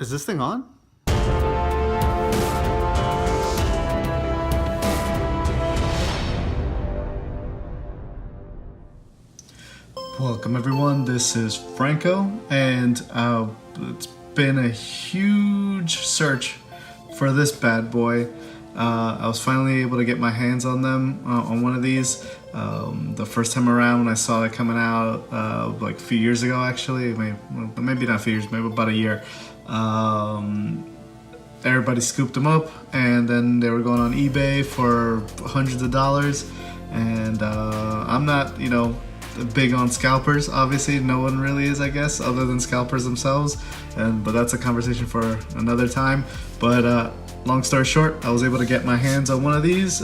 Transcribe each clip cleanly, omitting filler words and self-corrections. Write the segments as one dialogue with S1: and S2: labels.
S1: Is this thing on? Welcome everyone, this is Franco, and it's been a huge search for this bad boy. I was finally able to get my hands on them, on one of these. The first time around when I saw it coming out, like a few years ago actually, maybe not a few years, maybe about a year. Everybody scooped them up, and then they were going on eBay for hundreds of dollars. And I'm not, big on scalpers. Obviously, no one really is, I guess, other than scalpers themselves. But that's a conversation for another time. But long story short, I was able to get my hands on one of these.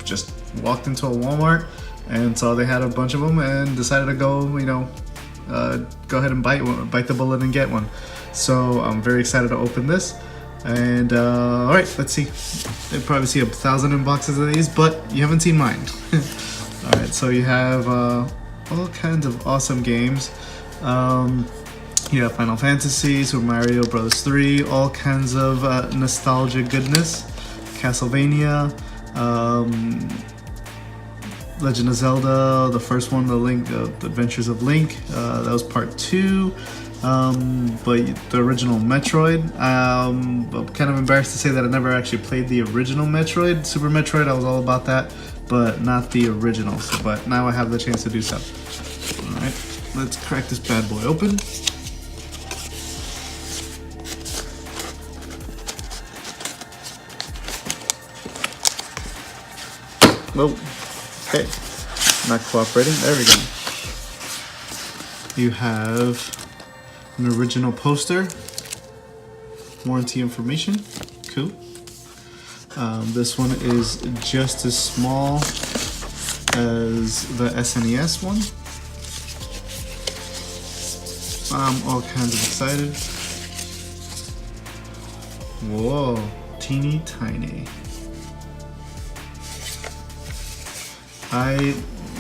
S1: Just walked into a Walmart and saw they had a bunch of them, and decided to go, go ahead and bite the bullet and get one. So I'm very excited to open this. And all right, let's see. You'll probably see 1,000 unboxes of these, but you haven't seen mine. All right, so you have all kinds of awesome games. You have Final Fantasy, Super Mario Bros. 3, all kinds of nostalgia goodness. Castlevania, Legend of Zelda, the first one, the Adventures of Link. That was part 2. But the original Metroid, I'm kind of embarrassed to say that I never actually played the original Metroid. Super Metroid, I was all about that, but not the original. But now I have the chance to do so. Alright, let's crack this bad boy open. Whoa, okay, not cooperating, there we go. You have an original poster, warranty information, cool. This one is just as small as the SNES one. I'm all kinds of excited. Whoa, teeny tiny. I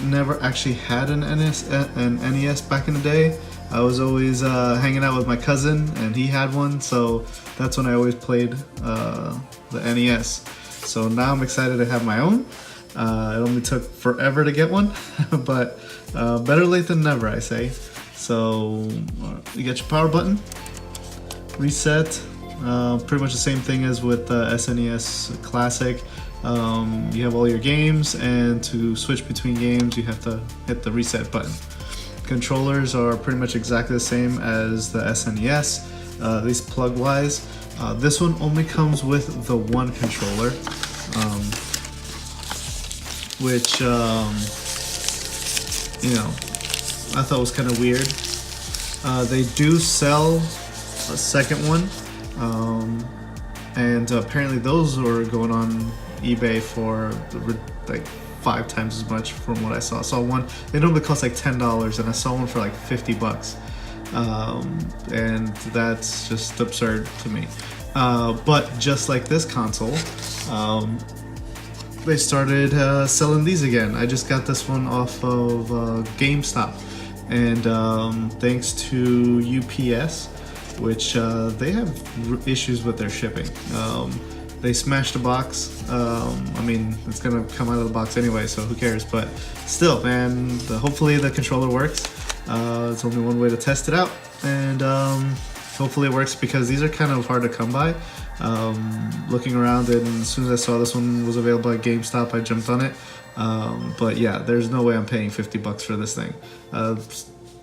S1: never actually had an NES back in the day. I was always hanging out with my cousin, and he had one, so that's when I always played the NES. So now I'm excited to have my own. It only took forever to get one, but better late than never, I say. So you get your power button, reset, pretty much the same thing as with the SNES Classic. You have all your games, and to switch between games you have to hit the reset button. Controllers are pretty much exactly the same as the SNES, at least plug wise. This one only comes with the one controller, which I thought was kind of weird. They do sell a second one, and apparently those were going on eBay for like 5 times as much from what I saw. I saw one, they normally cost like $10, and I saw one for like $50. And that's just absurd to me. But just like this console, they started selling these again. I just got this one off of GameStop, and thanks to UPS, which they have issues with their shipping. They smashed the box. I mean, it's gonna come out of the box anyway, so who cares? But still, man, hopefully the controller works. It's only one way to test it out, and hopefully it works, because these are kind of hard to come by. Looking around, and as soon as I saw this one was available at GameStop, I jumped on it. But yeah, there's no way I'm paying $50 for this thing.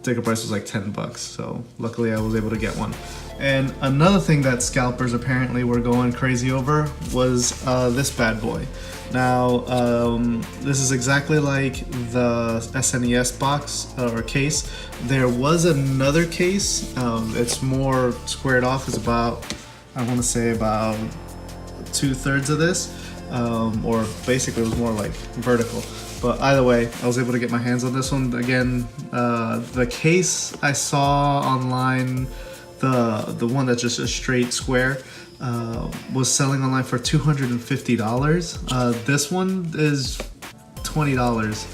S1: Sticker price was like $10, so luckily I was able to get one. And another thing that scalpers apparently were going crazy over was this bad boy. Now, this is exactly like the SNES box or case. There was another case. It's more squared off. It's about, I want to say about 2/3 of this, or basically it was more like vertical. But either way, I was able to get my hands on this one. Again, the case I saw online, the one that's just a straight square, was selling online for $250. This one is $20,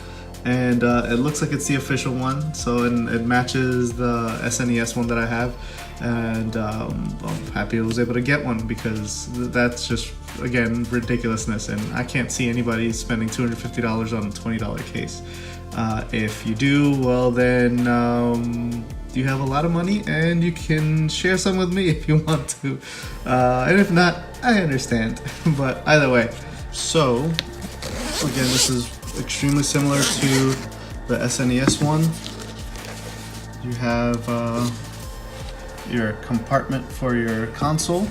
S1: and it looks like it's the official one, so it matches the SNES one that I have. and I'm happy I was able to get one, because that's just, again, ridiculousness, and I can't see anybody spending $250 on a $20 case. If you do, well then you have a lot of money and you can share some with me if you want to, and if not, I understand. But either way, so again, this is extremely similar to the SNES one. You have your compartment for your console,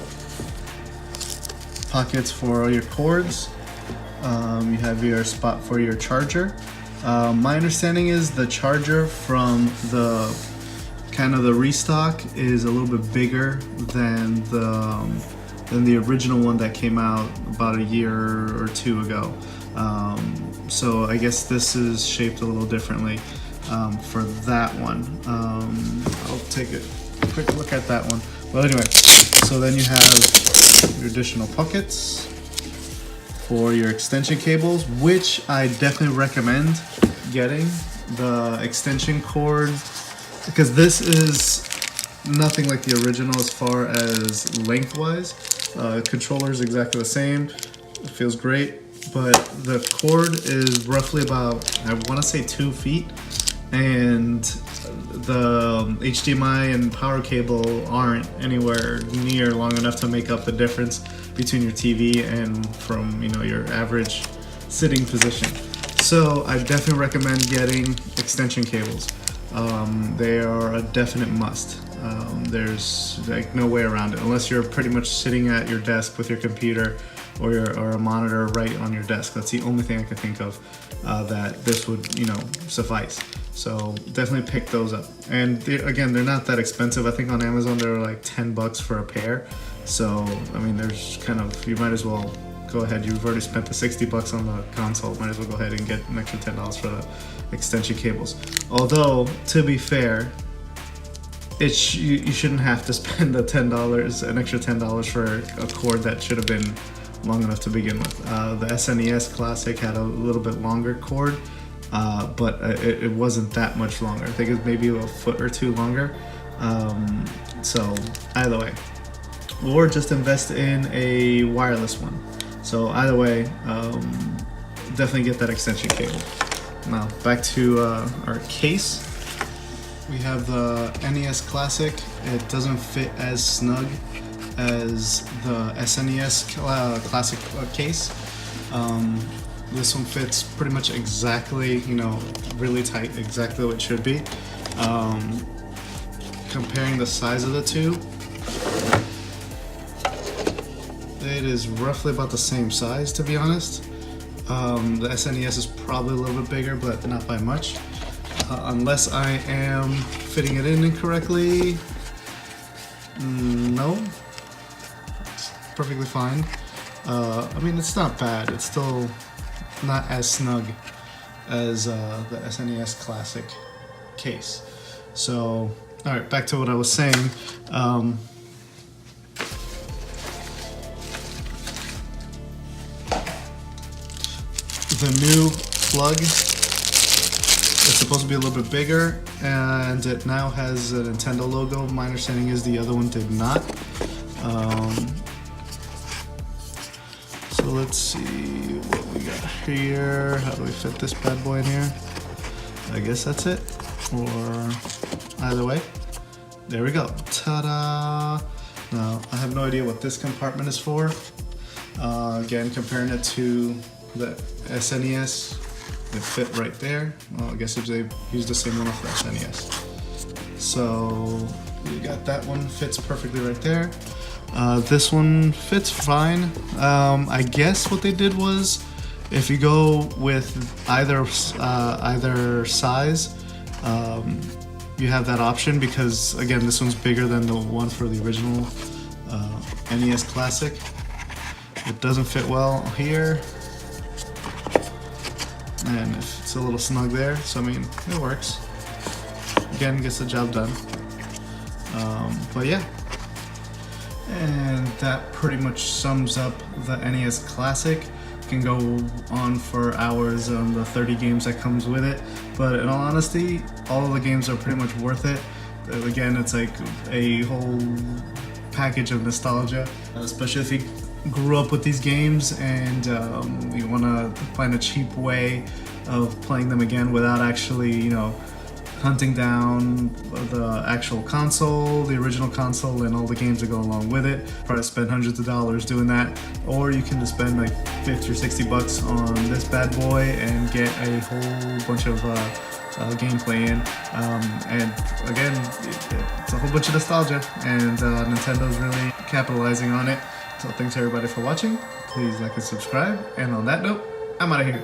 S1: pockets for all your cords, you have your spot for your charger. My understanding is the charger from the kind of the restock is a little bit bigger than the original one that came out about a year or two ago. So I guess this is shaped a little differently for that one. I'll take a quick look at that one. Well, anyway, so then you have your additional pockets for your extension cables, which I definitely recommend getting the extension cord, because this is nothing like the original as far as lengthwise. Controller is exactly the same. It feels great, but the cord is roughly about, I want to say 2 feet, and the HDMI and power cable aren't anywhere near long enough to make up the difference between your TV and from, you know, your average sitting position. So I definitely recommend getting extension cables. They are a definite must. There's like no way around it, unless you're pretty much sitting at your desk with your computer or a monitor right on your desk. That's the only thing I could think of that this would, you know, suffice. So definitely pick those up. And again, they're not that expensive. I think on Amazon they're like $10 for a pair. So I mean, there's kind of, you might as well go ahead. You've already spent the $60 on the console. Might as well go ahead and get an extra $10 for the extension cables. Although, to be fair, you shouldn't have to spend the $10, an extra $10 for a cord that should have been long enough to begin with. The SNES Classic had a little bit longer cord, but it wasn't that much longer. I think it was maybe a foot or two longer. So either way, or just invest in a wireless one. So either way, definitely get that extension cable. Now back to our case. We have the NES Classic. It doesn't fit as snug as the SNES Classic case. This one fits pretty much exactly, you know, really tight, exactly what it should be. Comparing the size of the two, it is roughly about the same size, to be honest. The SNES is probably a little bit bigger, but not by much. Unless I am fitting it in incorrectly. No, it's perfectly fine. I mean, it's not bad. It's still not as snug as the SNES Classic case. So, all right, back to what I was saying. The new plug is supposed to be a little bit bigger, and it now has a Nintendo logo. My understanding is the other one did not. So let's see what we got here. How do we fit this bad boy in here? I guess that's it. Or either way, there we go. Ta-da! Now I have no idea what this compartment is for. Again, comparing it to the SNES, it fit right there. Well, I guess if they used the same one off the SNES. So you got that one, fits perfectly right there. This one fits fine. I guess what they did was, if you go with either size, you have that option, because again, this one's bigger than the one for the original NES Classic. It doesn't fit well here, and it's a little snug there, so I mean, it works. Again, gets the job done. But yeah, and that pretty much sums up the NES Classic. Can go on for hours on the 30 games that comes with it, but in all honesty, all of the games are pretty much worth it. again, it's like a whole package of nostalgia, especially if you grew up with these games and you want to find a cheap way of playing them again without actually, you know, hunting down the actual console, the original console, and all the games that go along with it. Probably spend hundreds of dollars doing that, or you can just spend like 50 or 60 bucks on this bad boy and get a whole bunch of gameplay in. And again, it's a whole bunch of nostalgia, and Nintendo's really capitalizing on it. So thanks everybody for watching. Please like and subscribe. And on that note, I'm out of here.